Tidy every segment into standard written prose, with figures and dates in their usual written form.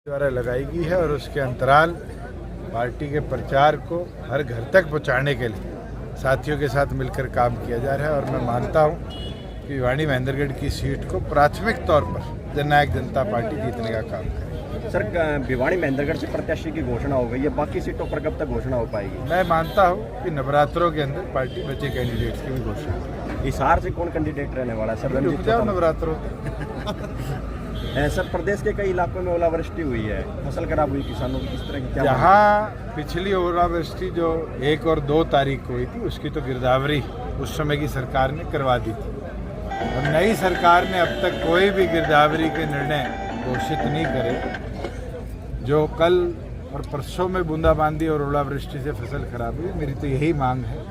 द्वारा लगाई गई है और उसके अंतराल पार्टी के प्रचार को हर घर तक पहुंचाने के लिए साथियों के साथ मिलकर काम किया जा रहा है। और मैं मानता हूं कि भिवानी महेंद्रगढ़ की सीट को प्राथमिक तौर पर जननायक जनता पार्टी जीतने का काम करेगी। सर, भिवानी महेंद्रगढ़ से प्रत्याशी की घोषणा हो गई है, बाकी सीटों पर कब तक घोषणा हो पाएगी? मैं मानता हूं कि नवरात्रों के अंदर पार्टी बचे कैंडिडेट्स की भी घोषणा करेगी। हिसार से कौन कैंडिडेट रहने वाला है सर? रुक जाओ नवरात्रों सर, प्रदेश के कई इलाकों में ओलावृष्टि हुई है, फसल खराब हुई किसानों की, किस तरह की क्या? जहाँ पिछली ओलावृष्टि जो 1 और 2 तारीख को हुई थी उसकी तो गिरदावरी उस समय की सरकार ने करवा दी थी और नई सरकार ने अब तक कोई भी गिरदावरी के निर्णय घोषित नहीं करे। जो कल और परसों में बूंदाबांदी और ओलावृष्टि से फसल खराब हुई, मेरी तो यही मांग है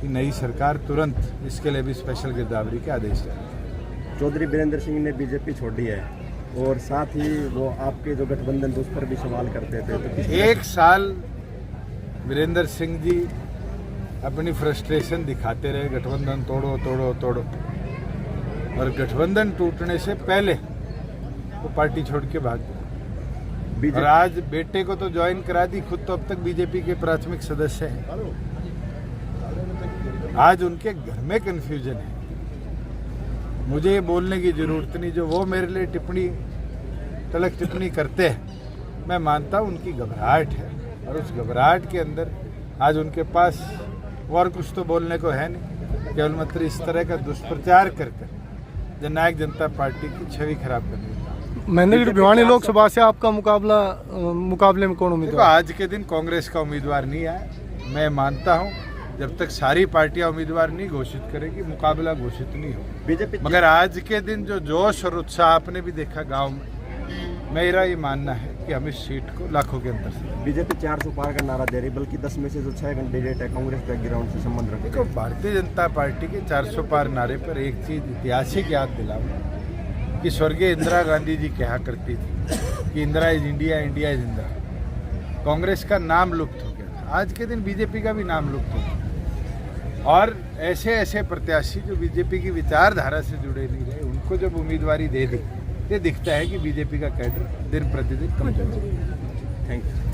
कि नई सरकार तुरंत इसके लिए भी स्पेशल गिरदावरी के आदेश जारी। चौधरी बीरेंद्र सिंह ने बीजेपी छोड़ी है और साथ ही वो आपके जो गठबंधन उस पर भी सवाल करते थे, तो 1 साल वीरेंद्र सिंह जी अपनी फ्रस्ट्रेशन दिखाते रहे, गठबंधन तोड़ो तोड़ो तोड़ो, और गठबंधन टूटने से पहले वो पार्टी छोड़ के भाग गए। और आज बेटे को तो ज्वाइन करा दी, खुद तो अब तक बीजेपी के प्राथमिक सदस्य हैं। आज उनके घर में कंफ्यूजन है। मुझे ये बोलने की जरूरत नहीं, जो वो मेरे लिए तलक टिप्पणी करते हैं, मैं मानता हूँ उनकी घबराहट है और उस घबराहट के अंदर आज उनके पास और कुछ तो बोलने को है नहीं, केवल मात्र इस तरह का दुष्प्रचार कर जननायक जनता पार्टी की छवि खराब करने का। महेंद्रगढ़ भिवानी लोकसभा से आपका मुकाबले में कौन उम्मीदवार? आज के दिन कांग्रेस का उम्मीदवार नहीं आया। मैं मानता हूँ जब तक सारी पार्टियां उम्मीदवार नहीं घोषित करेगी, मुकाबला घोषित नहीं हो बीजेपी। मगर आज के दिन जो जोश और उत्साह आपने भी देखा गांव में, मेरा ये मानना है कि हम इस सीट को लाखों के अंतर से। बीजेपी 400 पार का नारा दे रही, बल्कि 10 में से जो 6 कैंडिडेट है कांग्रेस बैकग्राउंड से संबंध रखते। देखो, भारतीय जनता पार्टी के 400 पार नारे पर एक चीज ऐतिहासिक याद दिलाऊं कि स्वर्गीय इंदिरा गांधी जी कहा करती थी कि Indira is India, India is Indira. Congress का नाम लुप्त हो गया, आज के दिन बीजेपी का भी नाम लुप्त हो गया। और ऐसे प्रत्याशी जो बीजेपी की विचारधारा से जुड़े नहीं रहे, उनको जब उम्मीदवारी दे दी, ये दिखता है कि बीजेपी का कैडर दिन प्रतिदिन कमजोर हो रहा है। Thank you.